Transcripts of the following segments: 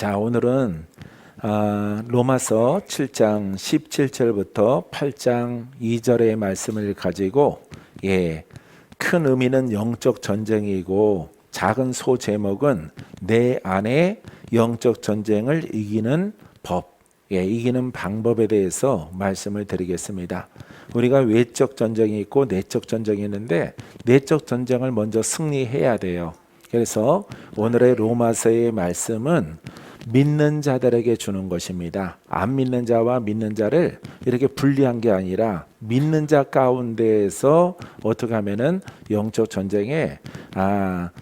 자, 오늘은 로마서 7장 17절부터 8장 2절의 말씀을 가지고 큰 의미는 영적 전쟁이고 작은 소 제목은 내 안에 영적 전쟁을 이기는 법, 이기는 방법에 대해서 말씀을 드리겠습니다. 우리가 외적 전쟁이 있고 내적 전쟁이 있는데 내적 전쟁을 먼저 승리해야 돼요. 그래서 오늘의 로마서의 말씀은 믿는 자들에게 주는 것입니다. 안 믿는 자와 믿는 자를 이렇게 분리한 게 아니라 믿는 자 가운데에서 어떻게 하면은 영적 전쟁에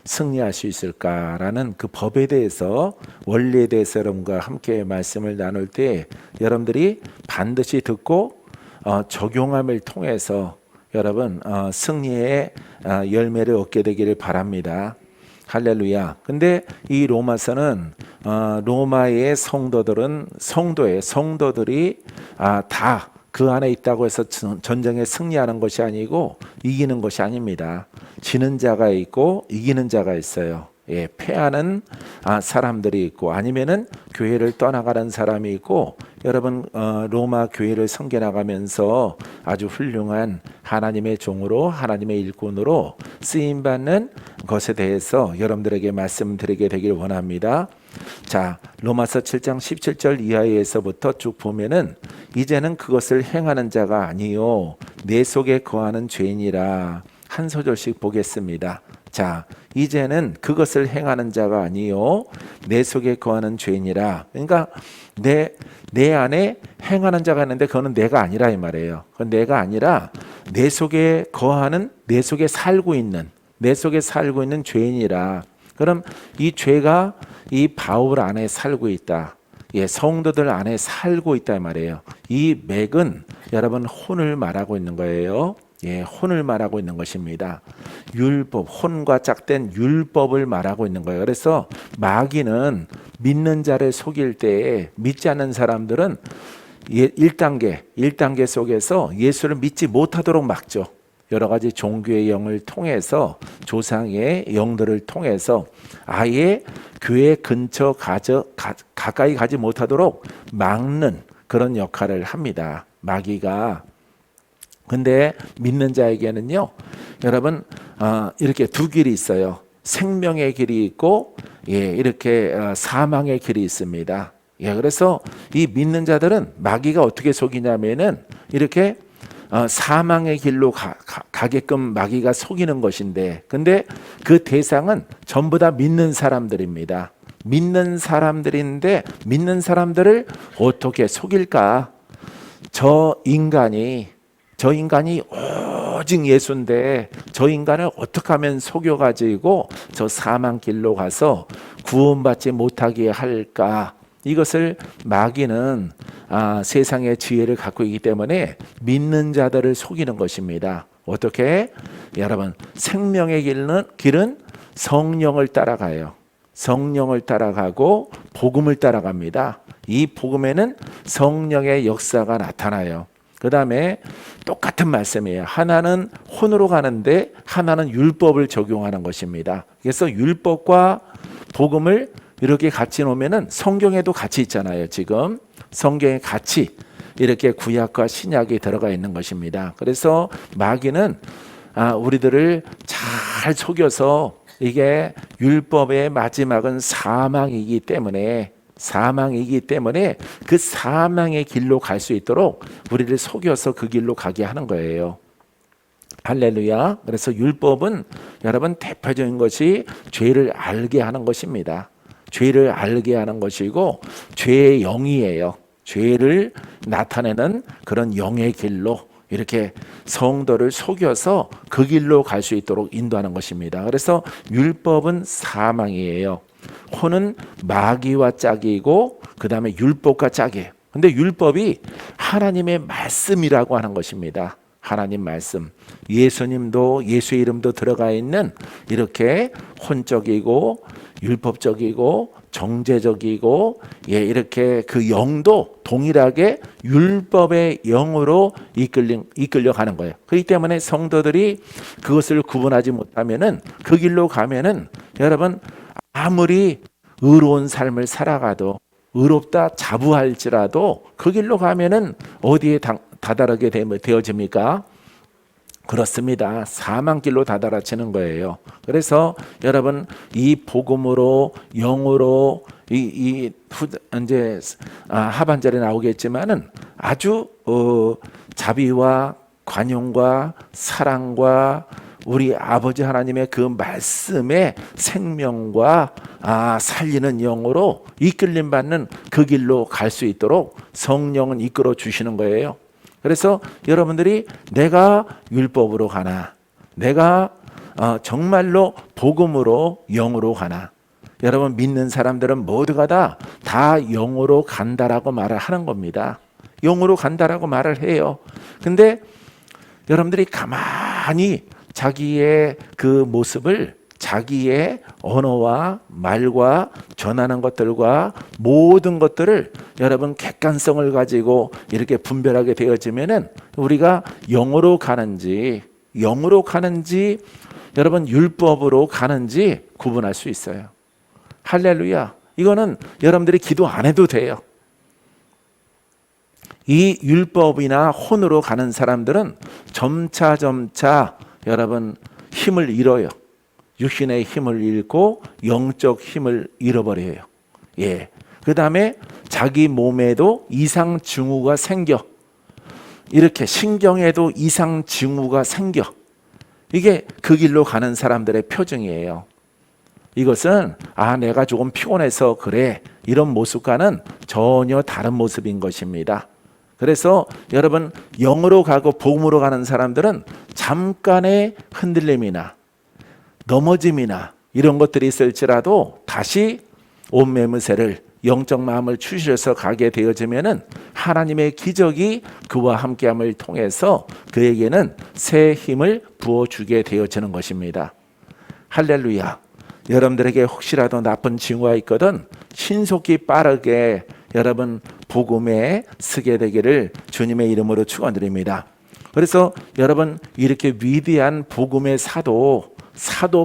승리할 수 있을까라는 그 법에 대해서, 원리에 대해서 여러분과 함께 말씀을 나눌 때 여러분들이 반드시 듣고 적용함을 통해서 여러분 승리의 열매를 얻게 되기를 바랍니다. 할렐루야. 근데 이 로마서는 로마의 성도들이 다 그 안에 있다고 해서 전쟁에 승리하는 것이 아니고 이기는 것이 아닙니다. 지는 자가 있고 이기는 자가 있어요. 패하는 사람들이 있고 아니면은 교회를 떠나가는 사람이 있고, 여러분 로마 교회를 섬겨 나가면서 아주 훌륭한 하나님의 종으로, 하나님의 일꾼으로 쓰임 받는 것에 대해서 여러분들에게 말씀드리게 되길 원합니다. 자, 로마서 7장 17절 이하에서부터 쭉 보면은 이제는 그것을 행하는 자가 아니요 내 속에 거하는 죄인이라, 한 소절씩 보겠습니다. 자, 이제는 그것을 행하는 자가 아니요 내 속에 거하는 죄인이라. 그러니까 내 안에 행하는 자가 있는데 그거는 내가 아니라 이 말이에요. 그건 내가 아니라 내 속에 거하는, 내 속에 살고 있는 죄인이라. 그럼 이 죄가 이 바울 안에 살고 있다. 성도들 안에 살고 있다 이 말이에요. 이 맥은 여러분 혼을 말하고 있는 거예요. 혼을 말하고 있는 것입니다. 율법, 혼과 짝된 율법을 말하고 있는 거예요. 그래서 마귀는 믿는 자를 속일 때에 믿지 않는 사람들은 1단계 속에서 예수를 믿지 못하도록 막죠. 여러 가지 종교의 영을 통해서, 조상의 영들을 통해서 아예 교회 근처 가까이 가지 못하도록 막는 그런 역할을 합니다, 마귀가. 근데 믿는 자에게는요, 여러분 이렇게 두 길이 있어요. 생명의 길이 있고 이렇게 사망의 길이 있습니다. 그래서 이 믿는 자들은 마귀가 어떻게 속이냐면은 이렇게 사망의 길로 가게끔 마귀가 속이는 것인데, 근데 그 대상은 전부 다 믿는 사람들입니다. 믿는 사람들인데 믿는 사람들을 어떻게 속일까? 저 인간이 오직 예수인데 저 인간을 어떻게 하면 속여가지고 저 사망 길로 가서 구원받지 못하게 할까? 이것을 마귀는 세상의 지혜를 갖고 있기 때문에 믿는 자들을 속이는 것입니다. 어떻게? 여러분, 생명의 길은 성령을 따라가요. 성령을 따라가고 복음을 따라갑니다. 이 복음에는 성령의 역사가 나타나요. 그 다음에 똑같은 말씀이에요. 하나는 혼으로 가는데 하나는 율법을 적용하는 것입니다. 그래서 율법과 복음을 이렇게 같이 놓으면은 성경에도 같이 있잖아요. 지금 성경에 같이 이렇게 구약과 신약이 들어가 있는 것입니다. 그래서 마귀는 우리들을 잘 속여서, 이게 율법의 마지막은 사망이기 때문에 그 사망의 길로 갈 수 있도록 우리를 속여서 그 길로 가게 하는 거예요. 할렐루야. 그래서 율법은 여러분 대표적인 것이 죄를 알게 하는 것입니다. 죄를 알게 하는 것이고 죄의 영이에요. 죄를 나타내는 그런 영의 길로 이렇게 성도를 속여서 그 길로 갈 수 있도록 인도하는 것입니다. 그래서 율법은 사망이에요. 혼은 마귀와 짝이고 그 다음에 율법과 짝이에요. 근데 율법이 하나님의 말씀이라고 하는 것입니다. 하나님 말씀. 예수님도, 예수의 이름도 들어가 있는 이렇게 혼적이고 율법적이고 정죄적이고 이렇게 그 영도 동일하게 율법의 영으로 이끌려가는 거예요. 그렇기 때문에 성도들이 그것을 구분하지 못하면은, 그 길로 가면은 여러분 아무리 의로운 삶을 살아가도 의롭다 자부할지라도 그 길로 가면은 어디에 다다르게 되어집니까? 그렇습니다. 사망길로 다다라치는 거예요. 그래서 여러분 이 복음으로 영으로 이제 하반절에 나오겠지만은 아주 자비와 관용과 사랑과 우리 아버지 하나님의 그 말씀의 생명과 살리는 영으로 이끌림 받는 그 길로 갈 수 있도록 성령은 이끌어 주시는 거예요. 그래서 여러분들이 내가 율법으로 가나, 내가 정말로 복음으로 영으로 가나, 여러분 믿는 사람들은 모두가 다 영으로 간다라고 말을 하는 겁니다. 영으로 간다라고 말을 해요. 근데 여러분들이 가만히 자기의 그 모습을 자기의 언어와 말과 전하는 것들과 모든 것들을 여러분 객관성을 가지고 이렇게 분별하게 되어지면은 우리가 영으로 가는지 여러분 율법으로 가는지 구분할 수 있어요. 할렐루야. 이거는 여러분들이 기도 안 해도 돼요. 이 율법이나 혼으로 가는 사람들은 점차 여러분 힘을 잃어요. 육신의 힘을 잃고 영적 힘을 잃어버려요. 그 다음에 자기 몸에도 이상 징후가 생겨. 이렇게 신경에도 이상 징후가 생겨. 이게 그 길로 가는 사람들의 표징이에요. 이것은 내가 조금 피곤해서 그래, 이런 모습과는 전혀 다른 모습인 것입니다. 그래서 여러분 영으로 가고 복음으로 가는 사람들은 잠깐의 흔들림이나 넘어짐이나 이런 것들이 있을지라도 다시 온 매무새를 영적 마음을 추스려서 가게 되어지면은 하나님의 기적이 그와 함께함을 통해서 그에게는 새 힘을 부어주게 되어지는 것입니다. 할렐루야. 여러분들에게 혹시라도 나쁜 징후가 있거든 신속히 빠르게 여러분 복음에 서게 되기를 주님의 이름으로 축원드립니다. 그래서 여러분 이렇게 위대한 복음의 사도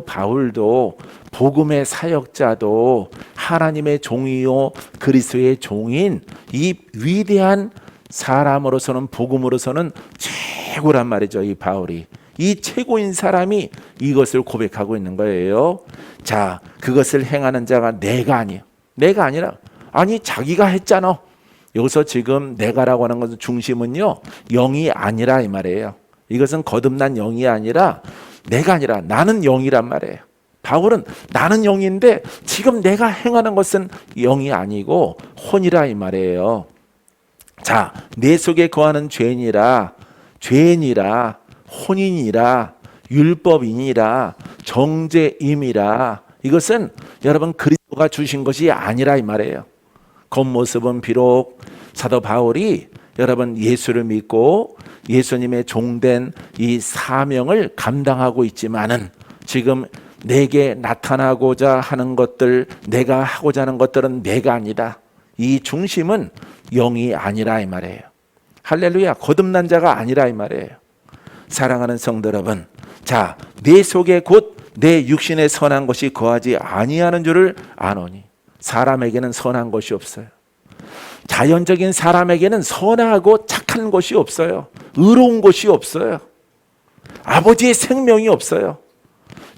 바울도 복음의 사역자도 하나님의 종이요 그리스도의 종인 이 위대한 사람으로서는 복음으로서는 최고란 말이죠. 이 바울이 이 최고인 사람이 이것을 고백하고 있는 거예요. 자, 그것을 행하는 자가 내가 아니라 자기가 했잖아. 여기서 지금 내가라고 하는 것은 중심은요 영이 아니라 이 말이에요. 이것은 거듭난 영이 아니라 내가 아니라 나는 영이란 말이에요. 바울은 나는 영인데 지금 내가 행하는 것은 영이 아니고 혼이라 이 말이에요. 자, 내 속에 거하는 죄인이라 혼인이라 율법인이라 정죄임이라 이것은 여러분 그리스도가 주신 것이 아니라 이 말이에요. 겉모습은 비록 사도 바울이 여러분 예수를 믿고 예수님의 종된 이 사명을 감당하고 있지만은 지금 내게 나타나고자 하는 것들, 내가 하고자 하는 것들은 내가 아니다. 이 중심은 영이 아니라 이 말이에요. 할렐루야. 거듭난 자가 아니라 이 말이에요. 사랑하는 성도 여러분, 자, 내 속에 곧 내 육신에 선한 것이 거하지 아니하는 줄을 아노니. 사람에게는 선한 것이 없어요. 자연적인 사람에게는 선하고 착한 것이 없어요. 의로운 것이 없어요. 아버지의 생명이 없어요.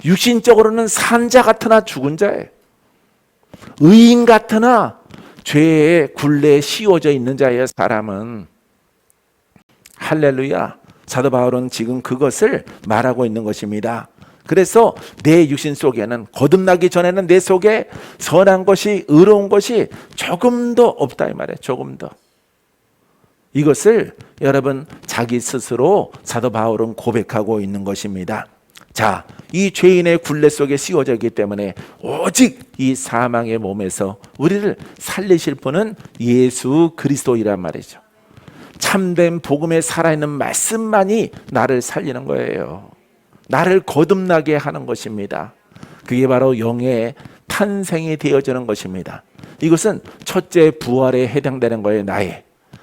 육신적으로는 산 자 같으나 죽은 자예요. 의인 같으나 죄의 굴레에 씌워져 있는 자예요. 사람은. 할렐루야. 사도 바울은 지금 그것을 말하고 있는 것입니다. 그래서 내 육신 속에는 거듭나기 전에는 내 속에 선한 것이 의로운 것이 조금도 없다 이 말이에요. 조금 더. 이것을 여러분 자기 스스로 사도 바울은 고백하고 있는 것입니다. 자, 이 죄인의 굴레 속에 씌워져 있기 때문에 오직 이 사망의 몸에서 우리를 살리실 분은 예수 그리스도이란 말이죠. 참된 복음에 살아있는 말씀만이 나를 살리는 거예요. 나를 거듭나게 하는 것입니다. 그게 바로 영의 탄생이 되어지는 것입니다. 이것은 첫째 부활에 해당되는 거예요.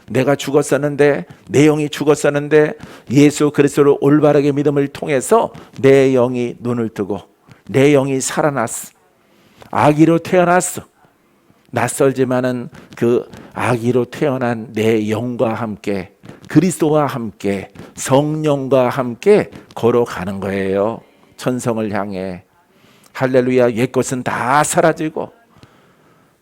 내가 죽었었는데, 내 영이 죽었었는데 예수 그리스도를 올바르게 믿음을 통해서 내 영이 눈을 뜨고 내 영이 살아났어. 아기로 태어났어. 낯설지만은 그 아기로 태어난 내 영과 함께 그리스도와 함께 성령과 함께 걸어가는 거예요. 천성을 향해. 할렐루야. 옛것은 다 사라지고,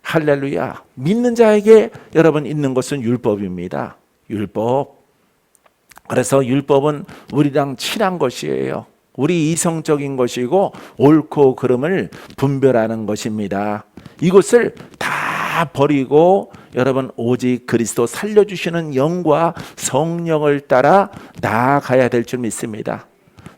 할렐루야, 믿는 자에게 여러분 있는 것은 율법입니다. 율법. 그래서 율법은 우리랑 친한 것이에요. 우리 이성적인 것이고 옳고 그름을 분별하는 것입니다. 이것을 다 버리고 여러분 오직 그리스도 살려주시는 영과 성령을 따라 나아가야 될 줄 믿습니다.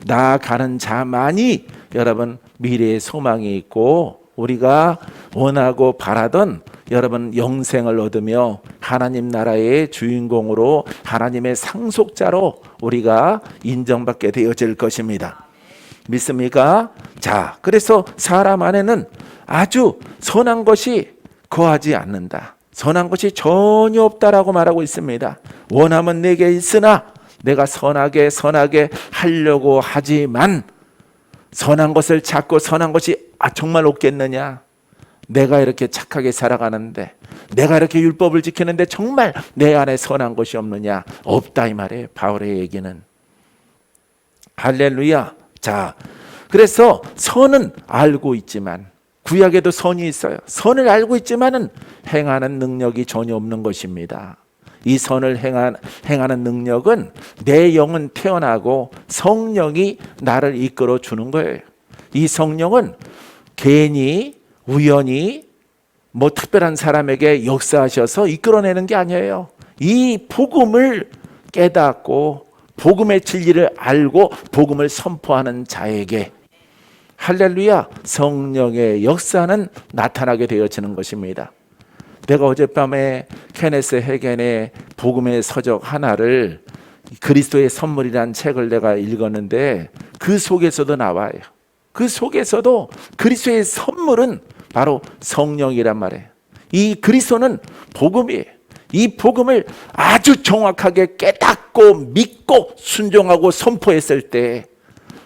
나아가는 자만이 여러분 미래의 소망이 있고 우리가 원하고 바라던 여러분 영생을 얻으며 하나님 나라의 주인공으로 하나님의 상속자로 우리가 인정받게 되어질 것입니다. 믿습니까? 자, 그래서 사람 안에는 아주 선한 것이 거하지 않는다. 선한 것이 전혀 없다라고 말하고 있습니다. 원함은 내게 있으나 내가 선하게 하려고 하지만 선한 것을 찾고 선한 것이 정말 없겠느냐? 내가 이렇게 착하게 살아가는데, 내가 이렇게 율법을 지키는데 정말 내 안에 선한 것이 없느냐? 없다 이 말이에요. 바울의 얘기는. 할렐루야. 자, 그래서 선은 알고 있지만, 구약에도 선이 있어요. 선을 알고 있지만은 행하는 능력이 전혀 없는 것입니다. 이 선을 행하는 능력은 내 영은 태어나고 성령이 나를 이끌어 주는 거예요. 이 성령은 괜히 우연히 뭐 특별한 사람에게 역사하셔서 이끌어내는 게 아니에요. 이 복음을 깨닫고 복음의 진리를 알고 복음을 선포하는 자에게 할렐루야 성령의 역사는 나타나게 되어지는 것입니다. 내가 어젯밤에 케네스 해겐의 복음의 서적 하나를 그리스도의 선물이라는 책을 내가 읽었는데 그 속에서도 나와요. 그 속에서도 그리스도의 선물은 바로 성령이란 말이에요. 이 그리스도는 복음이에요. 이 복음을 아주 정확하게 깨닫고 믿고 순종하고 선포했을 때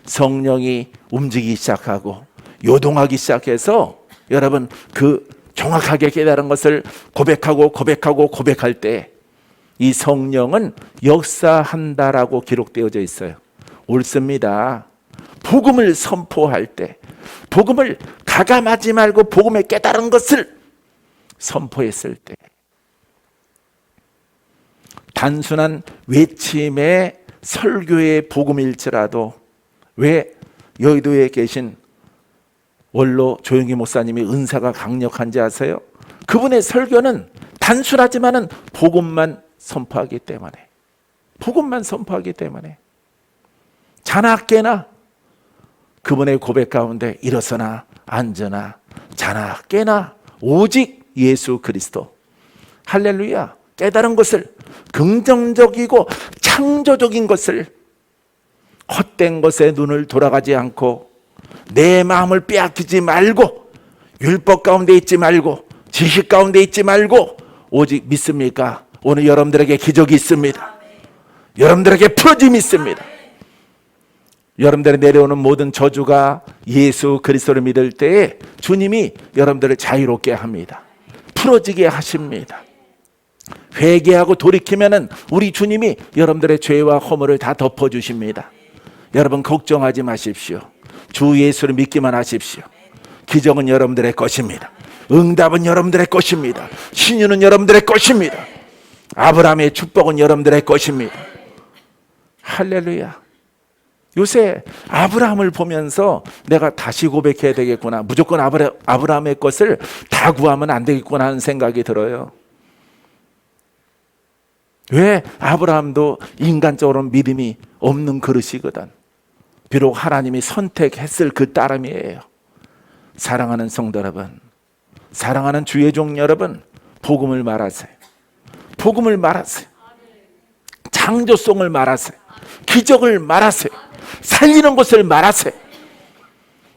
성령이 움직이기 시작하고 요동하기 시작해서 여러분 그 정확하게 깨달은 것을 고백할 때 이 성령은 역사한다라고 기록되어져 있어요. 옳습니다. 복음을 선포할 때, 복음을 가감하지 말고 복음의 깨달은 것을 선포했을 때, 단순한 외침의 설교의 복음일지라도, 왜 여의도에 계신 원로 조영기 목사님이 은사가 강력한지 아세요? 그분의 설교는 단순하지만은 복음만 선포하기 때문에 자나 깨나 그분의 고백 가운데 일어서나 앉으나 자나 깨나 오직 예수 그리스도. 할렐루야. 깨달은 것을, 긍정적이고 창조적인 것을, 헛된 것에 눈을 돌아가지 않고 내 마음을 빼앗기지 말고 율법 가운데 있지 말고 지식 가운데 있지 말고 오직 믿습니까? 오늘 여러분들에게 기적이 있습니다. 여러분들에게 풀어짐이 있습니다. 여러분들이 내려오는 모든 저주가 예수 그리스도를 믿을 때에 주님이 여러분들을 자유롭게 합니다. 풀어지게 하십니다. 회개하고 돌이키면은 우리 주님이 여러분들의 죄와 허물을 다 덮어주십니다. 여러분 걱정하지 마십시오. 주 예수를 믿기만 하십시오. 기적은 여러분들의 것입니다. 응답은 여러분들의 것입니다. 신유는 여러분들의 것입니다. 아브라함의 축복은 여러분들의 것입니다. 할렐루야. 요새 아브라함을 보면서 내가 다시 고백해야 되겠구나. 무조건 아브라함의 것을 다 구하면 안 되겠구나 하는 생각이 들어요. 왜? 아브라함도 인간적으로는 믿음이 없는 그릇이거든. 비록 하나님이 선택했을 그 따름이에요. 사랑하는 성도 여러분, 사랑하는 주의 종 여러분, 복음을 말하세요. 복음을 말하세요. 창조성을 말하세요. 기적을 말하세요. 살리는 것을 말하세요.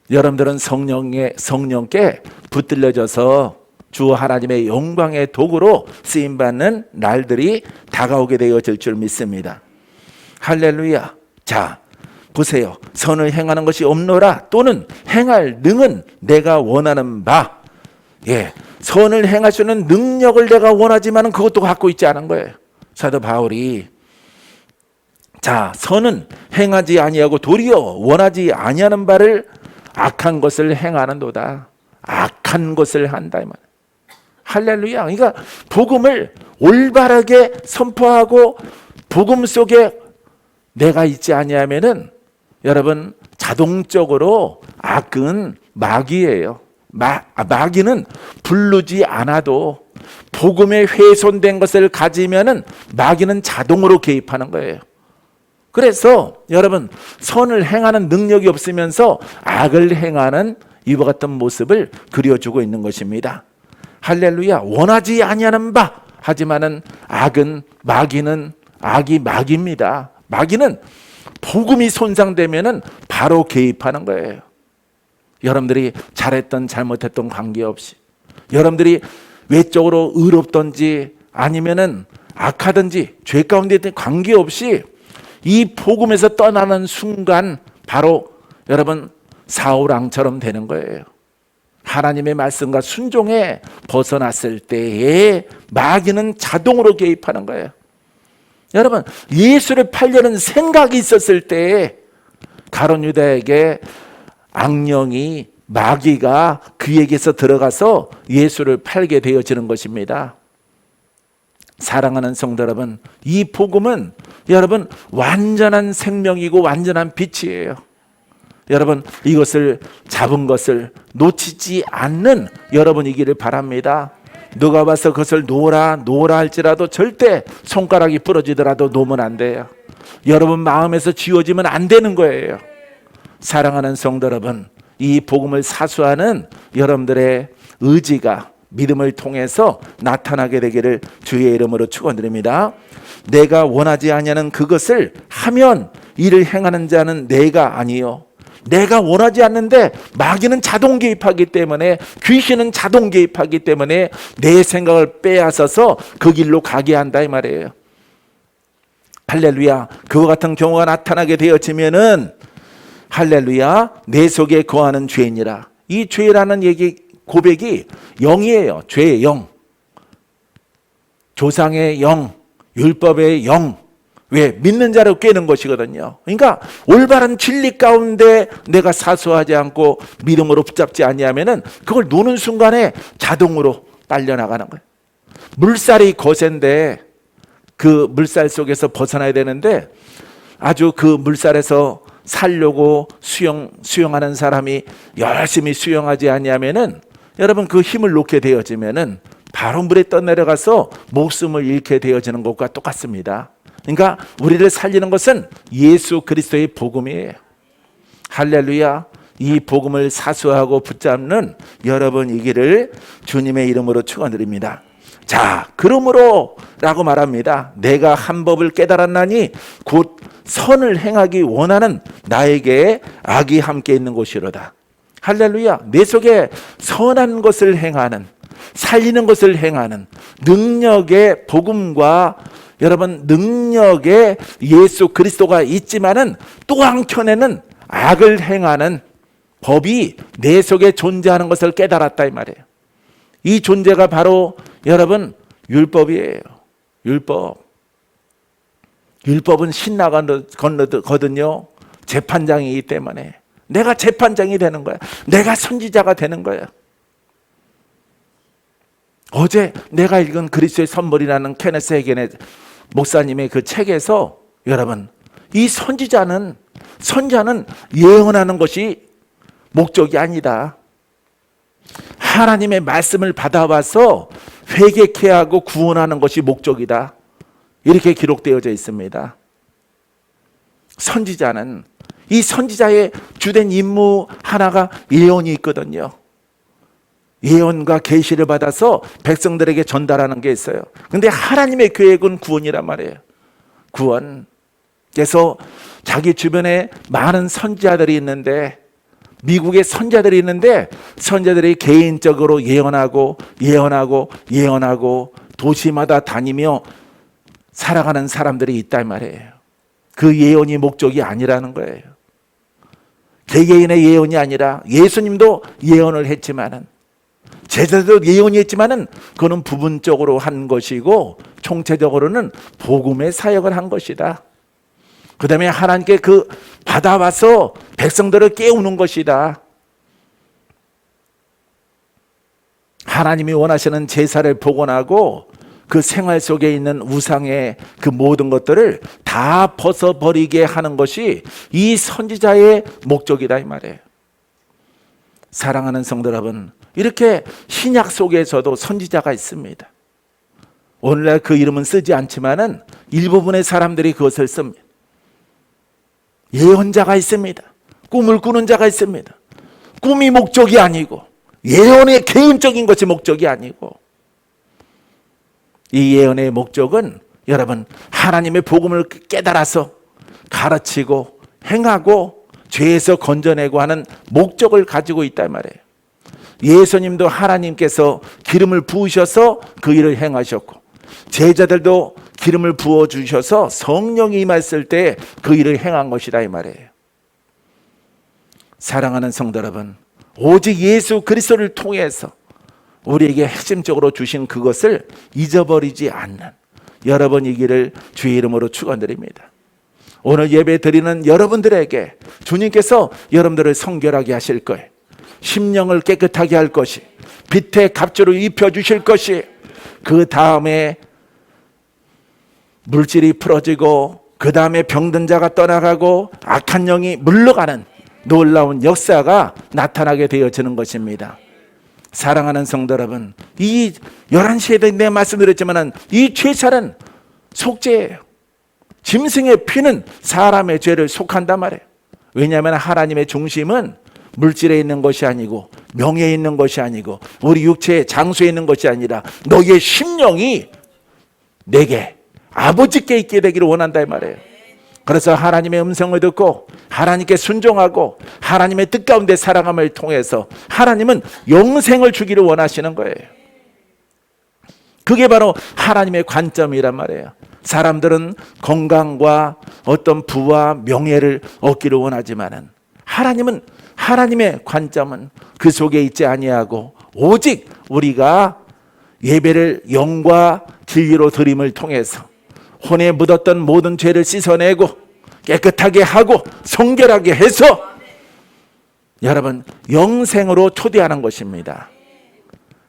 여러분들은 성령께 붙들려져서 주 하나님의 영광의 도구로 쓰임받는 날들이 다가오게 되어질 줄 믿습니다. 할렐루야. 자, 보세요. 선을 행하는 것이 없노라 또는 행할 능은 내가 원하는 바. 선을 행하시는 능력을 내가 원하지만 그것도 갖고 있지 않은 거예요. 사도 바울이 자, 선은 행하지 아니하고 도리어 원하지 아니하는 바를 악한 것을 행하는도다. 악한 것을 한다 이 말. 할렐루야. 그러니까 복음을 올바르게 선포하고 복음 속에 내가 있지 아니하면은 여러분 자동적으로 악은 마귀예요. 마귀는 부르지 않아도 복음에 훼손된 것을 가지면은 마귀는 자동으로 개입하는 거예요. 그래서 여러분 선을 행하는 능력이 없으면서 악을 행하는 이와 같은 모습을 그려주고 있는 것입니다. 할렐루야. 원하지 아니하는 바 하지만은 악이 마귀입니다. 마귀는 복음이 손상되면은 바로 개입하는 거예요. 여러분들이 잘했던 잘못했던 관계없이, 여러분들이 외적으로 의롭던지 아니면은 악하든지 죄 가운데 있던 관계없이 이 복음에서 떠나는 순간 바로 여러분 사울왕처럼 되는 거예요. 하나님의 말씀과 순종에 벗어났을 때에 마귀는 자동으로 개입하는 거예요. 여러분 예수를 팔려는 생각이 있었을 때에 가룟 유다에게 악령이 마귀가 그에게서 들어가서 예수를 팔게 되어지는 것입니다. 사랑하는 성도 여러분, 이 복음은 여러분 완전한 생명이고 완전한 빛이에요. 여러분 이것을 잡은 것을 놓치지 않는 여러분이기를 바랍니다. 누가 와서 그것을 놓으라 할지라도 절대 손가락이 부러지더라도 놓으면 안 돼요. 여러분 마음에서 지워지면 안 되는 거예요. 사랑하는 성도 여러분, 이 복음을 사수하는 여러분들의 의지가 믿음을 통해서 나타나게 되기를 주의 이름으로 축원드립니다. 내가 원하지 아니하는 그것을 하면 이를 행하는 자는 내가 아니요. 내가 원하지 않는데 마귀는 자동 개입하기 때문에, 귀신은 자동 개입하기 때문에 내 생각을 빼앗아서 그 길로 가게 한다 이 말이에요. 할렐루야. 그와 같은 경우가 나타나게 되어지면은 할렐루야, 내 속에 거하는 죄니라. 이 죄라는 얘기 고백이 영이에요. 죄의 영, 조상의 영, 율법의 영. 왜? 믿는 자를 꿰는 것이거든요. 그러니까 올바른 진리 가운데 내가 사수하지 않고 믿음으로 붙잡지 아니하면은 그걸 노는 순간에 자동으로 딸려나가는 거예요. 물살이 거센데 그 물살 속에서 벗어나야 되는데 아주 그 물살에서 살려고 수영하는 사람이 열심히 수영하지 아니하면은 여러분 그 힘을 놓게 되어지면은 바로 물에 떠내려가서 목숨을 잃게 되어지는 것과 똑같습니다. 그러니까 우리를 살리는 것은 예수 그리스도의 복음이에요. 할렐루야. 이 복음을 사수하고 붙잡는 여러분이기를 주님의 이름으로 축원드립니다. 자, 그러므로 라고 말합니다. 내가 한 법을 깨달았나니 곧 선을 행하기 원하는 나에게 악이 함께 있는 곳이로다. 할렐루야. 내 속에 선한 것을 행하는, 살리는 것을 행하는 능력의 복음과 여러분 능력의 예수 그리스도가 있지만은 또 한켠에는 악을 행하는 법이 내 속에 존재하는 것을 깨달았다 이 말이에요. 이 존재가 바로 여러분 율법이에요. 율법은 신나거든요. 재판장이기 때문에 내가 재판장이 되는 거야. 내가 선지자가 되는 거야. 어제 내가 읽은 그리스도의 선물이라는 케네스 해겐의 목사님의 그 책에서 여러분 이 선자는 예언하는 것이 목적이 아니다. 하나님의 말씀을 받아와서 회개케 하고 구원하는 것이 목적이다. 이렇게 기록되어져 있습니다. 선지자는 이 선지자의 주된 임무 하나가 예언이 있거든요. 예언과 계시를 받아서 백성들에게 전달하는 게 있어요. 그런데 하나님의 계획은 구원이란 말이에요. 구원. 그래서 자기 주변에 많은 선지자들이 있는데, 미국에 선지자들이 있는데 선지자들이 개인적으로 예언하고 도시마다 다니며 살아가는 사람들이 있단 말이에요. 그 예언이 목적이 아니라는 거예요. 개개인의 예언이 아니라 예수님도 예언을 했지만은 제자도 예언이 있지만은 그거는 부분적으로 한 것이고 총체적으로는 복음의 사역을 한 것이다. 그 다음에 하나님께 그 받아와서 백성들을 깨우는 것이다. 하나님이 원하시는 제사를 복원하고 그 생활 속에 있는 우상의 그 모든 것들을 다 벗어버리게 하는 것이 이 선지자의 목적이다 이 말이에요. 사랑하는 성도 여러분, 이렇게 신약 속에서도 선지자가 있습니다. 오늘날 그 이름은 쓰지 않지만은 일부분의 사람들이 그것을 씁니다. 예언자가 있습니다. 꿈을 꾸는 자가 있습니다. 꿈이 목적이 아니고 예언의 개인적인 것이 목적이 아니고 이 예언의 목적은 여러분 하나님의 복음을 깨달아서 가르치고 행하고 죄에서 건져내고 하는 목적을 가지고 있단 말이에요. 예수님도 하나님께서 기름을 부으셔서 그 일을 행하셨고 제자들도 기름을 부어주셔서 성령이 임했을 때 그 일을 행한 것이다 이 말이에요. 사랑하는 성도 여러분, 오직 예수 그리스도를 통해서 우리에게 핵심적으로 주신 그것을 잊어버리지 않는 여러분이기를 주의 이름으로 축원드립니다. 오늘 예배 드리는 여러분들에게 주님께서 여러분들을 성결하게 하실 거예요. 심령을 깨끗하게 할 것이, 빛의 갑주를 입혀주실 것이, 그 다음에 물질이 풀어지고 그 다음에 병든 자가 떠나가고 악한 영이 물러가는 놀라운 역사가 나타나게 되어지는 것입니다. 사랑하는 성도 여러분, 이 11시에 내 말씀드렸지만 이 죄살은 속죄예요. 짐승의 피는 사람의 죄를 속한단 말이에요. 왜냐하면 하나님의 중심은 물질에 있는 것이 아니고 명예에 있는 것이 아니고 우리 육체의 장소에 있는 것이 아니라 너희의 심령이 내게 아버지께 있게 되기를 원한다 이 말이에요. 그래서 하나님의 음성을 듣고 하나님께 순종하고 하나님의 뜻 가운데 살아감을 통해서 하나님은 영생을 주기를 원하시는 거예요. 그게 바로 하나님의 관점이란 말이에요. 사람들은 건강과 어떤 부와 명예를 얻기를 원하지만은 하나님은 하나님의 관점은 그 속에 있지 아니하고 오직 우리가 예배를 영과 진리로 드림을 통해서 혼에 묻었던 모든 죄를 씻어내고 깨끗하게 하고 성결하게 해서 여러분 영생으로 초대하는 것입니다.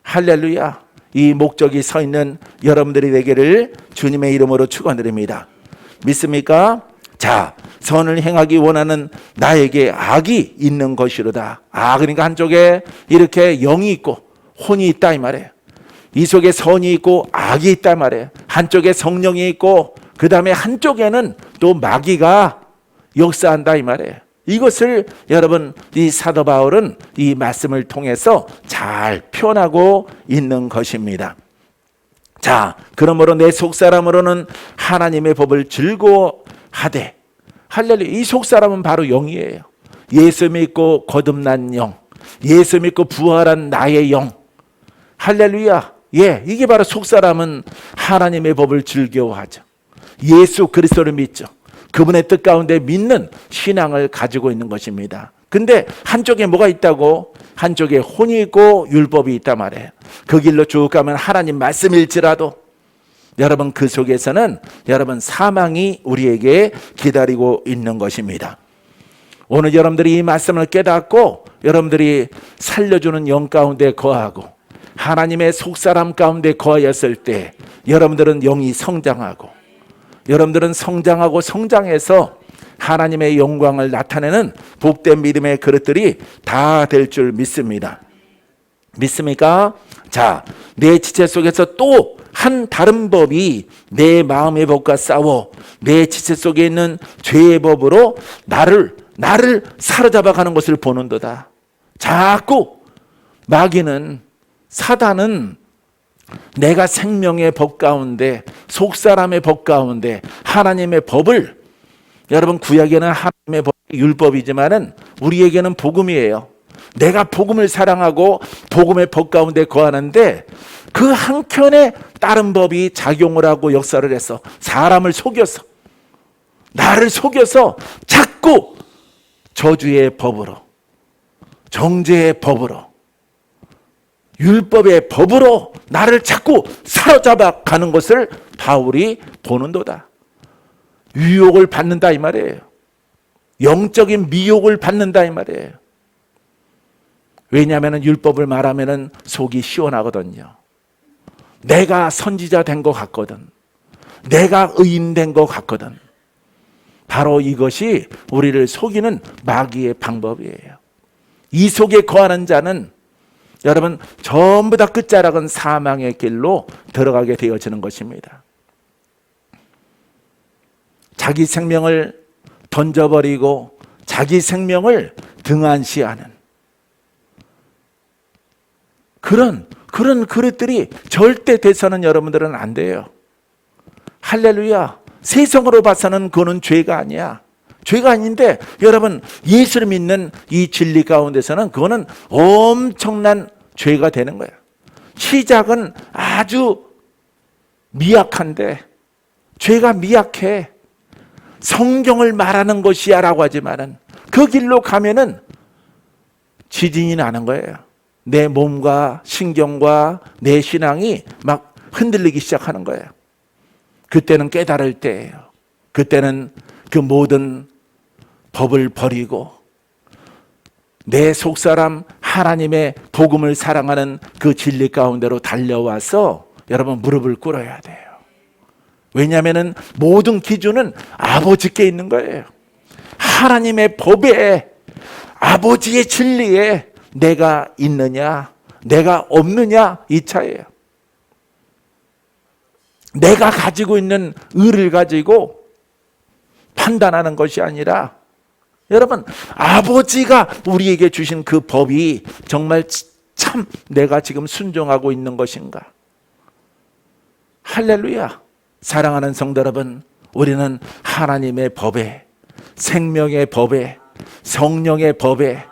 할렐루야. 이 목적이 서 있는 여러분들이 되기를 주님의 이름으로 축원드립니다. 믿습니까? 자, 선을 행하기 원하는 나에게 악이 있는 것이로다. 그러니까 한쪽에 이렇게 영이 있고 혼이 있다 이 말이에요. 이 속에 선이 있고 악이 있단 말이에요. 한쪽에 성령이 있고 그 다음에 한쪽에는 또 마귀가 역사한다 이 말이에요. 이것을 여러분 이 사도 바울은 이 말씀을 통해서 잘 표현하고 있는 것입니다. 자, 그러므로 내 속사람으로는 하나님의 법을 즐거워하되, 할렐루야. 이 속사람은 바로 영이에요. 예수 믿고 거듭난 영, 예수 믿고 부활한 나의 영. 할렐루야. 예, 이게 바로 속사람은 하나님의 법을 즐거워하죠. 예수 그리스도를 믿죠. 그분의 뜻 가운데 믿는 신앙을 가지고 있는 것입니다. 근데 한쪽에 뭐가 있다고? 한쪽에 혼이 있고 율법이 있단 말이에요. 그 길로 쭉 가면 하나님 말씀일지라도 여러분 그 속에서는 여러분 사망이 우리에게 기다리고 있는 것입니다. 오늘 여러분들이 이 말씀을 깨닫고 여러분들이 살려주는 영 가운데 거하고 하나님의 속사람 가운데 거하였을 때 여러분들은 영이 성장하고 여러분들은 성장하고 성장해서 하나님의 영광을 나타내는 복된 믿음의 그릇들이 다 될 줄 믿습니다. 믿습니까? 자, 내 지체 속에서 또 한 다른 법이 내 마음의 법과 싸워 내 지체 속에 있는 죄의 법으로 나를 사로잡아가는 것을 보는도다. 자꾸 마귀는, 사단은 내가 생명의 법 가운데, 속사람의 법 가운데 하나님의 법을, 여러분 구약에는 하나님의 법이 율법이지만은 우리에게는 복음이에요. 내가 복음을 사랑하고 복음의 법 가운데 거하는데 그 한켠에 다른 법이 작용을 하고 역사를 해서 사람을 속여서, 나를 속여서 자꾸 저주의 법으로, 정죄의 법으로, 율법의 법으로 나를 자꾸 사로잡아 가는 것을 바울이 보는도다. 유혹을 받는다 이 말이에요. 영적인 미혹을 받는다 이 말이에요. 왜냐하면 율법을 말하면 속이 시원하거든요. 내가 선지자 된 것 같거든. 내가 의인 된 것 같거든. 바로 이것이 우리를 속이는 마귀의 방법이에요. 이 속에 거하는 자는 여러분 전부 다 끝자락은 사망의 길로 들어가게 되어지는 것입니다. 자기 생명을 던져버리고 자기 생명을 등한시하는 그런 그릇들이 절대 돼서는 여러분들은 안 돼요. 할렐루야. 세상으로 봐서는 그거는 죄가 아니야. 죄가 아닌데 여러분 예수를 믿는 이 진리 가운데서는 그거는 엄청난 죄가 되는 거야. 시작은 아주 미약한데 죄가 미약해. 성경을 말하는 것이야 라고 하지만은 그 길로 가면은 지진이 나는 거예요. 내 몸과 신경과 내 신앙이 막 흔들리기 시작하는 거예요. 그때는 깨달을 때예요. 그때는 그 모든 법을 버리고 내 속사람 하나님의 복음을 사랑하는 그 진리 가운데로 달려와서 여러분 무릎을 꿇어야 돼요. 왜냐하면 모든 기준은 아버지께 있는 거예요. 하나님의 법에 아버지의 진리에 내가 있느냐 내가 없느냐 이 차이에요. 내가 가지고 있는 의를 가지고 판단하는 것이 아니라 여러분 아버지가 우리에게 주신 그 법이 정말 참 내가 지금 순종하고 있는 것인가. 할렐루야. 사랑하는 성도 여러분, 우리는 하나님의 법에 생명의 법에 성령의 법에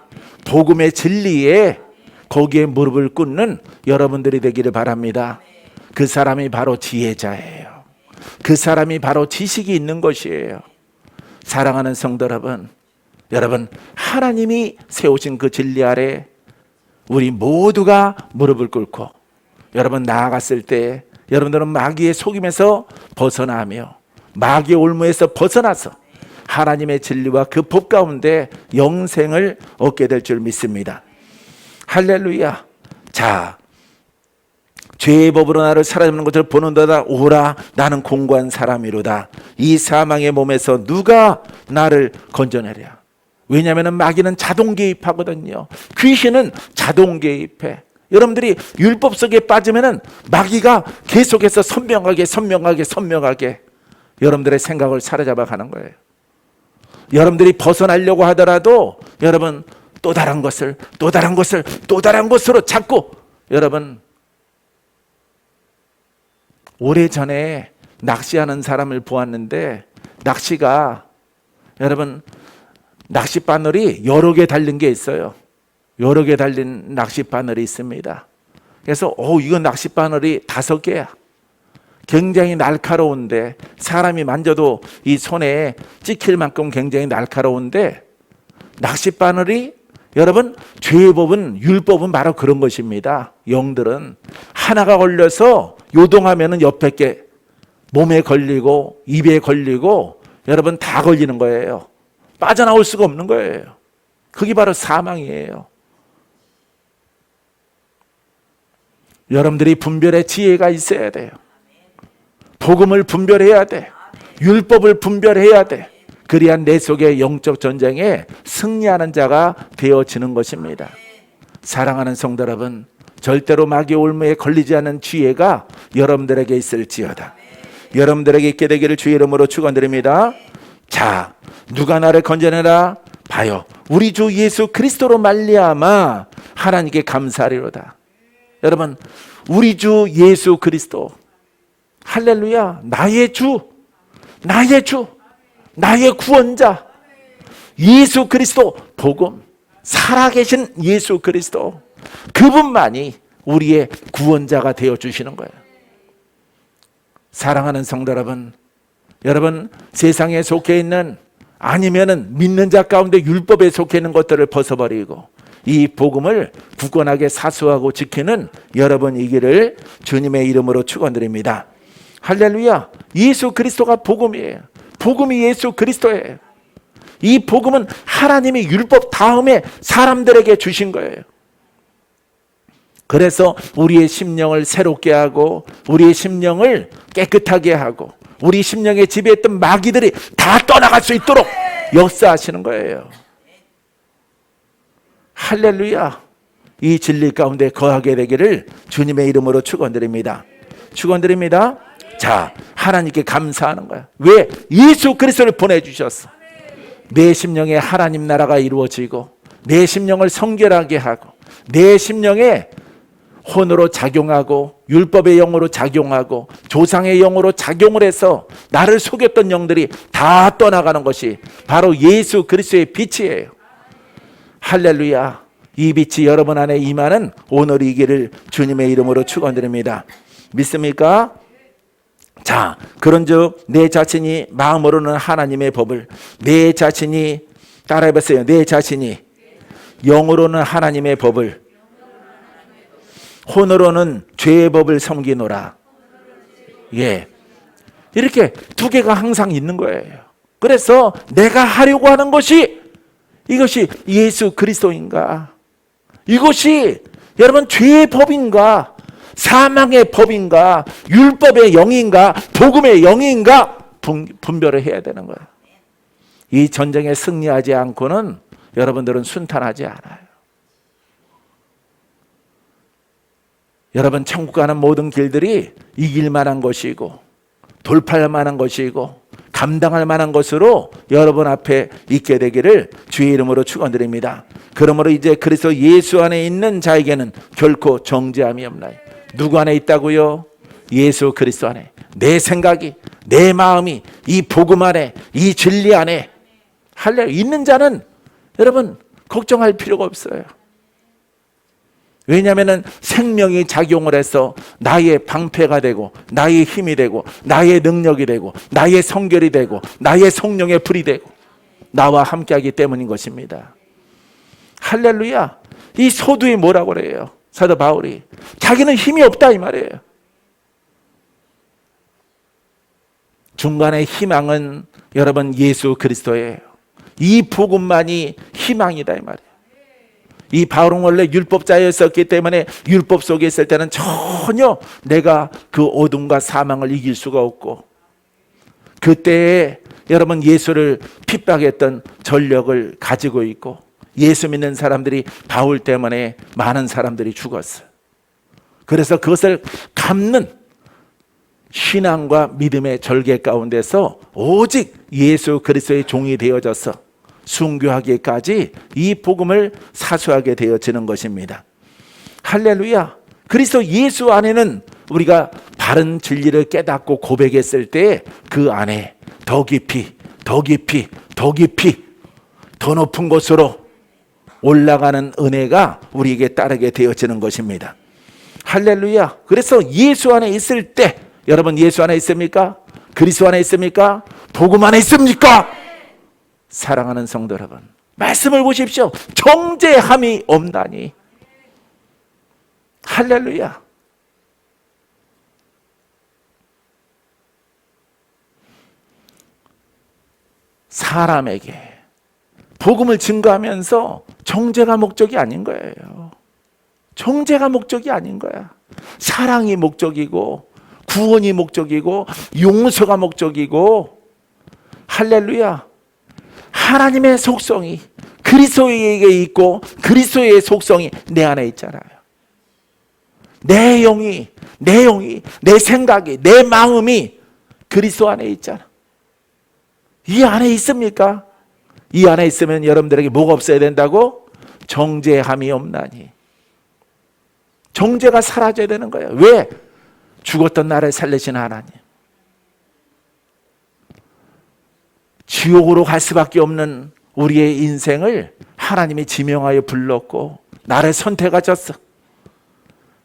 복음의 진리에 거기에 무릎을 꿇는 여러분들이 되기를 바랍니다. 그 사람이 바로 지혜자예요. 그 사람이 바로 지식이 있는 것이에요. 사랑하는 성도 여러분 하나님이 세우신 그 진리 아래 우리 모두가 무릎을 꿇고 여러분 나아갔을 때 여러분들은 마귀의 속임에서 벗어나며 마귀의 올무에서 벗어나서 하나님의 진리와 그 법 가운데 영생을 얻게 될 줄 믿습니다. 할렐루야. 자, 죄의 법으로 나를 사로잡는 것을 보는도다. 오라 나는 공고한 사람이로다. 이 사망의 몸에서 누가 나를 건져내랴. 왜냐하면 마귀는 자동 개입하거든요. 귀신은 자동 개입해. 여러분들이 율법 속에 빠지면은 마귀가 계속해서 선명하게 여러분들의 생각을 사로잡아 가는 거예요. 여러분들이 벗어나려고 하더라도 여러분 또 다른 것으로 자꾸 여러분 오래전에 낚시하는 사람을 보았는데 낚시가 여러분 낚싯바늘이 여러 개 달린 게 있어요. 여러 개 달린 낚싯바늘이 있습니다. 그래서 이건 낚싯바늘이 5개야. 굉장히 날카로운데 사람이 만져도 이 손에 찍힐 만큼 굉장히 날카로운데 낚싯바늘이 여러분 죄의 법은 율법은 바로 그런 것입니다. 영들은 하나가 걸려서 요동하면은 옆에 게 몸에 걸리고 입에 걸리고 여러분 다 걸리는 거예요. 빠져나올 수가 없는 거예요. 그게 바로 사망이에요. 여러분들이 분별의 지혜가 있어야 돼요. 복음을 분별해야 돼. 율법을 분별해야 돼. 그래야 내 속의 영적 전쟁에 승리하는 자가 되어지는 것입니다. 사랑하는 성도 여러분, 절대로 마귀의 올무에 걸리지 않는 지혜가 여러분들에게 있을지어다. 여러분들에게 있게 되기를 주의 이름으로 축원드립니다. 자, 누가 나를 건져내라? 봐요. 우리 주 예수 그리스도로 말미암아 하나님께 감사하리로다. 여러분, 우리 주 예수 그리스도, 할렐루야, 나의 주, 나의 구원자, 예수 그리스도 복음, 살아계신 예수 그리스도, 그분만이 우리의 구원자가 되어주시는 거예요. 사랑하는 성도 여러분 세상에 속해 있는 아니면은 믿는 자 가운데 율법에 속해 있는 것들을 벗어버리고 이 복음을 굳건하게 사수하고 지키는 여러분이기를 주님의 이름으로 축원드립니다. 할렐루야. 예수 그리스도가 복음이에요. 복음이 예수 그리스도예요. 이 복음은 하나님이 율법 다음에 사람들에게 주신 거예요. 그래서 우리의 심령을 새롭게 하고 우리의 심령을 깨끗하게 하고 우리 심령에 지배했던 마귀들이 다 떠나갈 수 있도록 역사하시는 거예요. 할렐루야. 이 진리 가운데 거하게 되기를 주님의 이름으로 축원드립니다. 축원드립니다. 자, 하나님께 감사하는 거야. 왜? 예수 그리스도를 보내주셨어. 내 심령에 하나님 나라가 이루어지고 내 심령을 성결하게 하고 내 심령에 혼으로 작용하고 율법의 영으로 작용하고 조상의 영으로 작용을 해서 나를 속였던 영들이 다 떠나가는 것이 바로 예수 그리스도의 빛이에요. 할렐루야. 이 빛이 여러분 안에 임하는 오늘이기를 주님의 이름으로 축원드립니다. 믿습니까? 자, 그런즉 내 자신이 마음으로는 하나님의 법을, 내 자신이 따라해보세요. 내 자신이 영으로는 하나님의 법을, 혼으로는 죄의 법을 섬기노라. 예, 이렇게 두 개가 항상 있는 거예요. 그래서 내가 하려고 하는 것이 이것이 예수 그리스도인가? 이것이 여러분 죄의 법인가? 사망의 법인가? 율법의 영인가? 복음의 영인가? 분별을 해야 되는 거예요. 이 전쟁에 승리하지 않고는 여러분들은 순탄하지 않아요. 여러분, 천국 가는 모든 길들이 이길 만한 것이고 돌파할 만한 것이고 감당할 만한 것으로 여러분 앞에 있게 되기를 주의 이름으로 축원드립니다. 그러므로 이제 그리스도 예수 안에 있는 자에게는 결코 정죄함이 없나요? 누구 안에 있다고요? 예수 그리스도 안에. 내 생각이, 내 마음이 이 복음 안에, 이 진리 안에 할렐루야 있는 자는 여러분 걱정할 필요가 없어요. 왜냐하면 생명이 작용을 해서 나의 방패가 되고 나의 힘이 되고 나의 능력이 되고 나의 성결이 되고 나의 성령의 불이 되고 나와 함께하기 때문인 것입니다. 할렐루야. 이 소두이 뭐라고 그래요? 사도 바울이 자기는 힘이 없다 이 말이에요. 중간의 희망은 여러분 예수 그리스도예요. 이 복음만이 희망이다 이 말이에요. 이 바울은 원래 율법자였었기 때문에 율법 속에 있을 때는 전혀 내가 그 어둠과 사망을 이길 수가 없고 그때에 여러분 예수를 핍박했던 전력을 가지고 있고 예수 믿는 사람들이 바울 때문에 많은 사람들이 죽었어요. 그래서 그것을 갚는 신앙과 믿음의 절개 가운데서 오직 예수 그리스도의 종이 되어져서 순교하기까지 이 복음을 사수하게 되어지는 것입니다. 할렐루야. 그리스도 예수 안에는 우리가 바른 진리를 깨닫고 고백했을 때 그 안에 더 깊이 더 깊이 더 깊이 더 높은 곳으로 올라가는 은혜가 우리에게 따르게 되어지는 것입니다. 할렐루야. 그래서 예수 안에 있을 때 여러분 예수 안에 있습니까? 그리스도 안에 있습니까? 복음 안에 있습니까? 사랑하는 성도 여러분, 말씀을 보십시오. 정죄함이 없다니. 할렐루야. 사람에게 복음을 증거하면서 정죄가 목적이 아닌 거예요. 정죄가 목적이 아닌 거야. 사랑이 목적이고 구원이 목적이고 용서가 목적이고 할렐루야. 하나님의 속성이 그리스도에게 있고 그리스도의 속성이 내 안에 있잖아요. 내 영이, 내 생각이, 내 마음이 그리스도 안에 있잖아. 이 안에 있습니까? 이 안에 있으면 여러분들에게 뭐가 없어야 된다고? 정죄함이 없나니. 정죄가 사라져야 되는 거예요. 왜? 죽었던 나를 살리신 하나님. 지옥으로 갈 수밖에 없는 우리의 인생을 하나님이 지명하여 불렀고 나를 선택하셨어.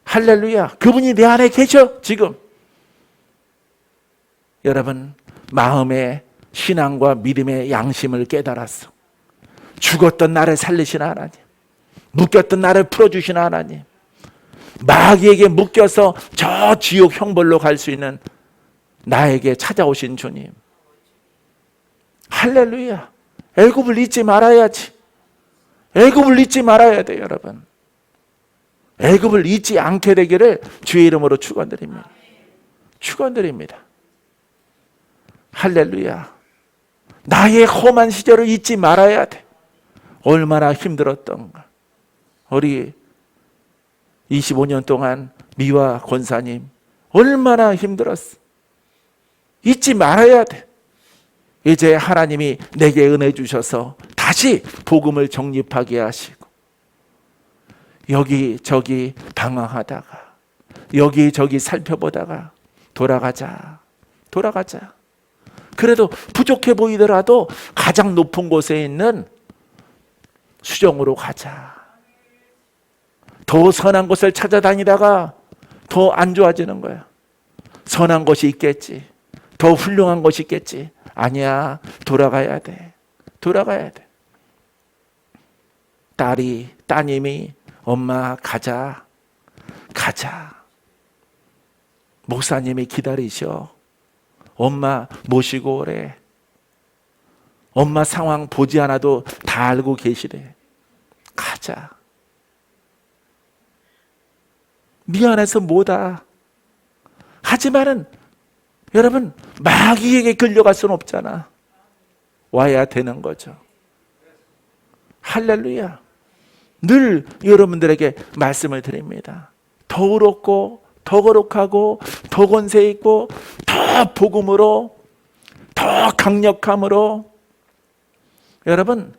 할렐루야. 그분이 내 안에 계셔 지금. 여러분 마음의 신앙과 믿음의 양심을 깨달았어. 죽었던 나를 살리신 하나님. 묶였던 나를 풀어주신 하나님, 마귀에게 묶여서 저 지옥 형벌로 갈 수 있는 나에게 찾아오신 주님, 할렐루야. 애굽을 잊지 말아야지. 애굽을 잊지 말아야 돼요, 여러분. 애굽을 잊지 않게 되기를 주의 이름으로 축원드립니다. 축원드립니다. 할렐루야. 나의 험한 시절을 잊지 말아야 돼. 얼마나 힘들었던가. 우리 25년 동안 미화 권사님 얼마나 힘들었어. 잊지 말아야 돼. 이제 하나님이 내게 은혜 주셔서 다시 복음을 정립하게 하시고, 여기저기 방황하다가 여기저기 살펴보다가 돌아가자. 그래도 부족해 보이더라도 가장 높은 곳에 있는 수정으로 가자. 더 선한 곳을 찾아다니다가 더 안 좋아지는 거야. 선한 것이 있겠지. 더 훌륭한 것이 있겠지. 아니야. 돌아가야 돼. 따님이 엄마 가자. 목사님이 기다리셔. 엄마 모시고 오래. 엄마 상황 보지 않아도 다 알고 계시래. 가자. 미안해서 뭐다. 하지만은 여러분, 마귀에게 끌려갈 수는 없잖아. 와야 되는 거죠. 할렐루야. 늘 여러분들에게 말씀을 드립니다. 더 의롭고 더 거룩하고 더 권세 있고 더 복음으로 더 강력함으로, 여러분,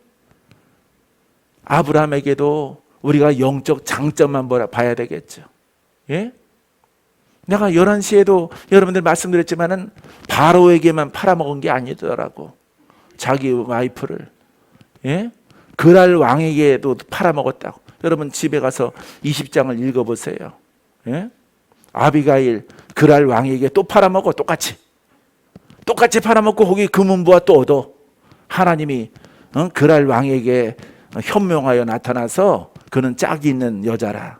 아브라함에게도 우리가 영적 장점만 봐야 되겠죠. 예? 내가 11시에도 여러분들 말씀드렸지만은 바로에게만 팔아먹은 게 아니더라고. 자기 와이프를. 예? 그랄 왕에게도 팔아먹었다고. 여러분 집에 가서 20장을 읽어보세요. 예? 아비가일 그랄 왕에게 또 팔아먹어. 똑같이 팔아먹고 거기 금은부와 또 얻어. 하나님이 그랄 왕에게 현명하여 나타나서 그는 짝이 있는 여자라.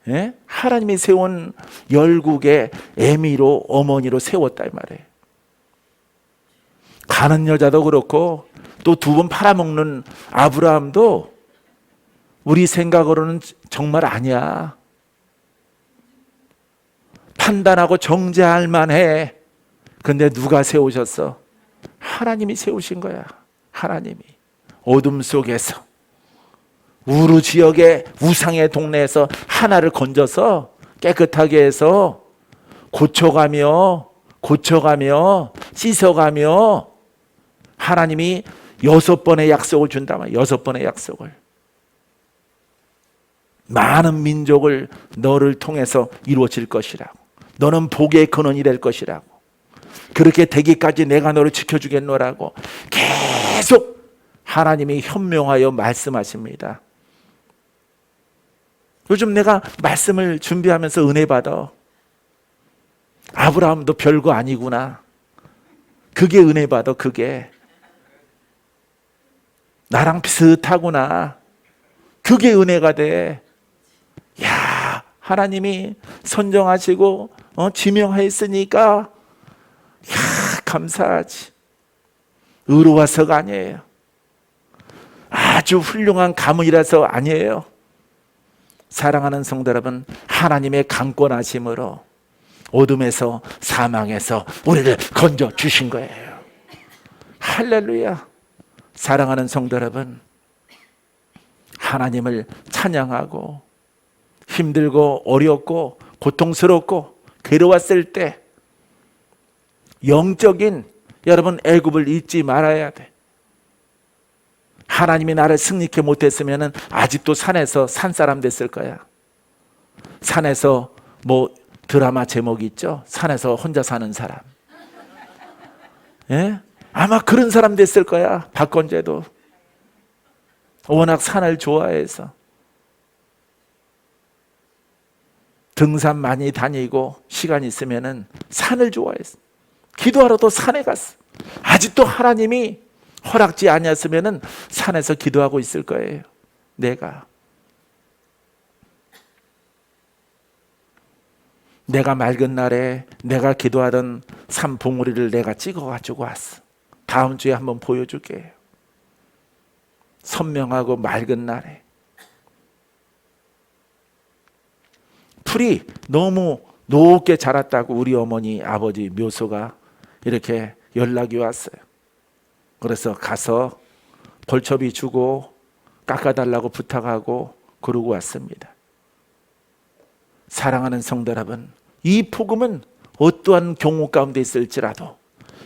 예? 하나님이 세운 열국의 애미로, 어머니로 세웠다 이 말이에요. 가는 여자도 그렇고 또 2번 팔아먹는 아브라함도 우리 생각으로는 정말 아니야. 판단하고 정죄할 만해. 근데 누가 세우셨어? 하나님이 세우신 거야. 하나님이 어둠 속에서 우르 지역의 우상의 동네에서 하나를 건져서 깨끗하게 해서 고쳐가며 씻어가며 하나님이 6번의 약속을 준다 말이야. 6번의 약속을. 많은 민족을 너를 통해서 이루어질 것이라고. 너는 복의 근원이 될 것이라고. 그렇게 되기까지 내가 너를 지켜주겠노라고 계속 하나님이 현명하여 말씀하십니다. 요즘 내가 말씀을 준비하면서 은혜 받아. 아브라함도 별거 아니구나. 그게 은혜 받아. 그게 나랑 비슷하구나. 그게 은혜가 돼. 야, 하나님이 선정하시고 지명했으니까 감사하지. 의로워서가 아니에요. 아주 훌륭한 가문이라서 아니에요. 사랑하는 성도 여러분, 하나님의 강권하심으로 어둠에서, 사망에서 우리를 건져 주신 거예요. 할렐루야. 사랑하는 성도 여러분, 하나님을 찬양하고 힘들고 어렵고 고통스럽고 괴로웠을 때 영적인 여러분 애굽을 잊지 말아야 돼. 하나님이 나를 승리케 못했으면 아직도 산에서 산사람 됐을 거야. 산에서 뭐 드라마 제목이 있죠. 산에서 혼자 사는 사람. 예? 아마 그런 사람 됐을 거야. 박건재도. 워낙 산을 좋아해서. 등산 많이 다니고 시간 있으면 산을 좋아했어. 기도하러도 산에 갔어. 아직도 하나님이 허락지 아니었으면 산에서 기도하고 있을 거예요. 내가. 내가 맑은 날에 내가 기도하던 산봉우리를 내가 찍어가지고 왔어. 다음 주에 한번 보여줄게. 선명하고 맑은 날에. 풀이 너무 높게 자랐다고 우리 어머니 아버지 묘소가 이렇게 연락이 왔어요. 그래서 가서 벌초비 주고 깎아달라고 부탁하고 그러고 왔습니다. 사랑하는 성도 여러분, 이 복음은 어떠한 경우 가운데 있을지라도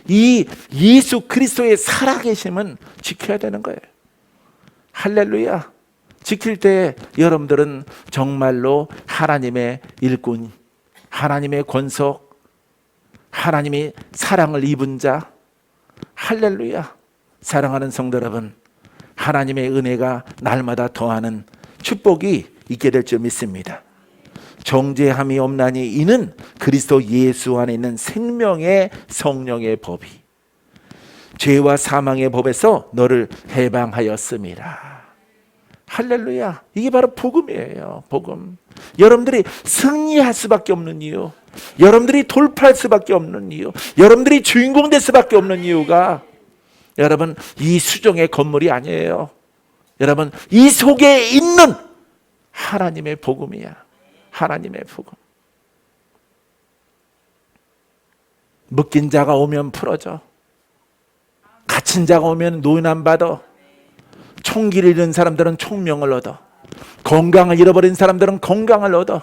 이 예수 그리스도의 살아계심은 지켜야 되는 거예요. 할렐루야. 지킬 때 여러분들은 정말로 하나님의 일꾼, 하나님의 권속, 하나님이 사랑을 입은 자, 할렐루야. 사랑하는 성도 여러분, 하나님의 은혜가 날마다 더하는 축복이 있게 될 줄 믿습니다. 정죄함이 없나니 이는 그리스도 예수 안에 있는 생명의 성령의 법이 죄와 사망의 법에서 너를 해방하였음이라. 할렐루야. 이게 바로 복음이에요. 복음. 여러분들이 승리할 수밖에 없는 이유, 여러분들이 돌파할 수밖에 없는 이유, 여러분들이 주인공 될 수밖에 없는 이유가 여러분 이 수종의 건물이 아니에요. 여러분 이 속에 있는 하나님의 복음이야. 하나님의 복음. 묶인 자가 오면 풀어져. 갇힌 자가 오면 노인안 받아. 총기를 잃은 사람들은 총명을 얻어. 건강을 잃어버린 사람들은 건강을 얻어.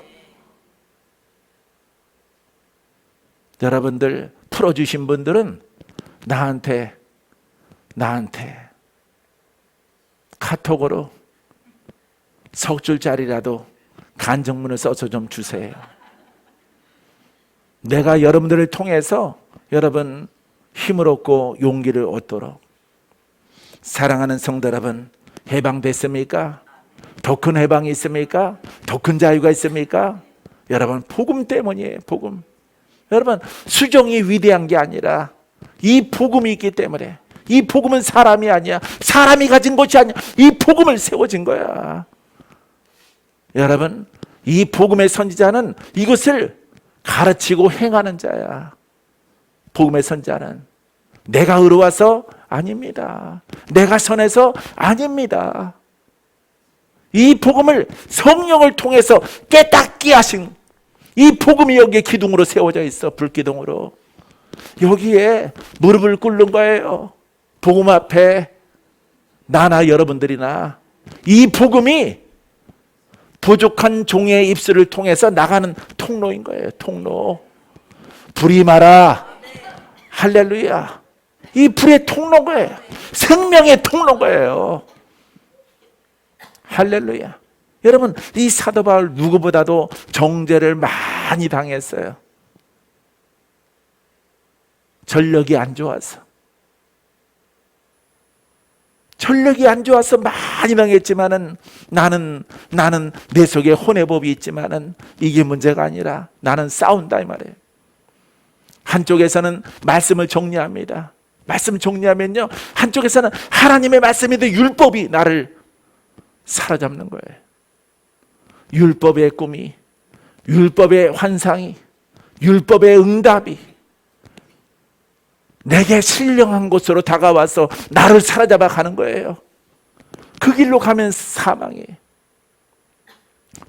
여러분들 풀어주신 분들은 나한테 카톡으로 석 줄짜리라도 간증문을 써서 좀 주세요. 내가 여러분들을 통해서 여러분 힘을 얻고 용기를 얻도록. 사랑하는 성도 여러분, 해방됐습니까? 더 큰 해방이 있습니까? 더 큰 자유가 있습니까? 여러분 복음 때문이에요. 복음. 여러분 수종이 위대한 게 아니라 이 복음이 있기 때문에. 이 복음은 사람이 아니야. 사람이 가진 것이 아니야. 이 복음을 세워진 거야. 여러분 이 복음의 선지자는 이것을 가르치고 행하는 자야. 복음의 선지자는 내가 의로워서 아닙니다. 내가 선해서 아닙니다. 이 복음을 성령을 통해서 깨닫게 하신 이 복음이 여기에 기둥으로 세워져 있어. 불기둥으로. 여기에 무릎을 꿇는 거예요. 복음 앞에 나나 여러분들이나 이 복음이 부족한 종의 입술을 통해서 나가는 통로인 거예요. 통로. 불이 마라. 할렐루야. 이 불의 통로인 거예요. 생명의 통로인 거예요. 할렐루야. 여러분 이 사도 바울 누구보다도 정죄를 많이 당했어요. 전력이 안 좋아서. 전력이 안 좋아서 많이 당했지만은 나는 내 속에 혼외법이 있지만은 이게 문제가 아니라 나는 싸운다 이 말이에요. 한쪽에서는 말씀을 정리합니다. 말씀 정리하면요, 한쪽에서는 하나님의 말씀인데 율법이 나를 사로잡는 거예요. 율법의 꿈이, 율법의 환상이, 율법의 응답이 내게 신령한 곳으로 다가와서 나를 사로잡아 가는 거예요. 그 길로 가면 사망이에요.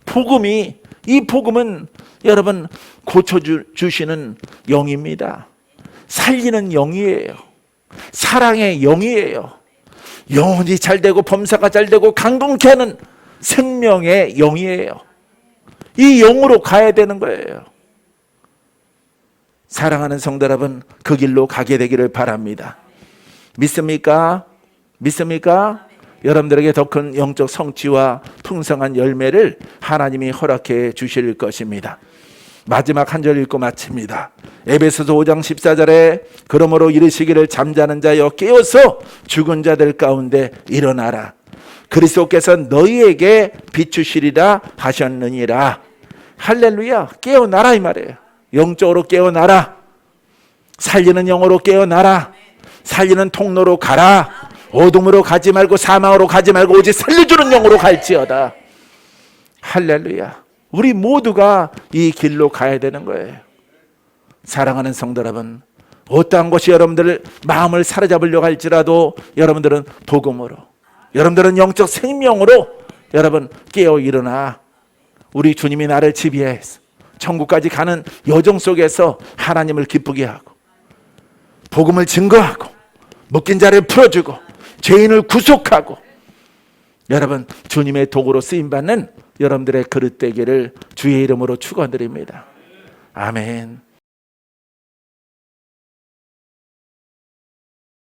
복음이, 이 복음은 여러분 고쳐주시는 영입니다. 살리는 영이에요. 사랑의 영이에요. 영혼이 잘되고 범사가 잘되고 강건케 하는 생명의 영이에요. 이 영으로 가야 되는 거예요. 사랑하는 성도 여러분, 그 길로 가게 되기를 바랍니다. 믿습니까? 믿습니까? 여러분들에게 더 큰 영적 성취와 풍성한 열매를 하나님이 허락해 주실 것입니다. 마지막 한 절 읽고 마칩니다. 에베소서 5장 14절에 그러므로 이르시기를 잠자는 자여 깨어서 죽은 자들 가운데 일어나라. 그리스도께서 너희에게 비추시리라 하셨느니라. 할렐루야. 깨어나라 이 말이에요. 영적으로 깨어나라. 살리는 영으로 깨어나라. 살리는 통로로 가라. 어둠으로 가지 말고 사망으로 가지 말고 오직 살려주는 영으로 갈지어다. 할렐루야. 우리 모두가 이 길로 가야 되는 거예요. 사랑하는 성도 여러분, 어떠한 것이 여러분들 마음을 사로잡으려고 할지라도 여러분들은 복음으로, 여러분들은 영적 생명으로 여러분 깨어 일어나 우리 주님이 나를 지배해서 천국까지 가는 여정 속에서 하나님을 기쁘게 하고 복음을 증거하고 묶인 자를 풀어주고 죄인을 구속하고 여러분 주님의 도구로 쓰임받는 여러분들의 그릇 되기를 주의 이름으로 축원드립니다. 아멘.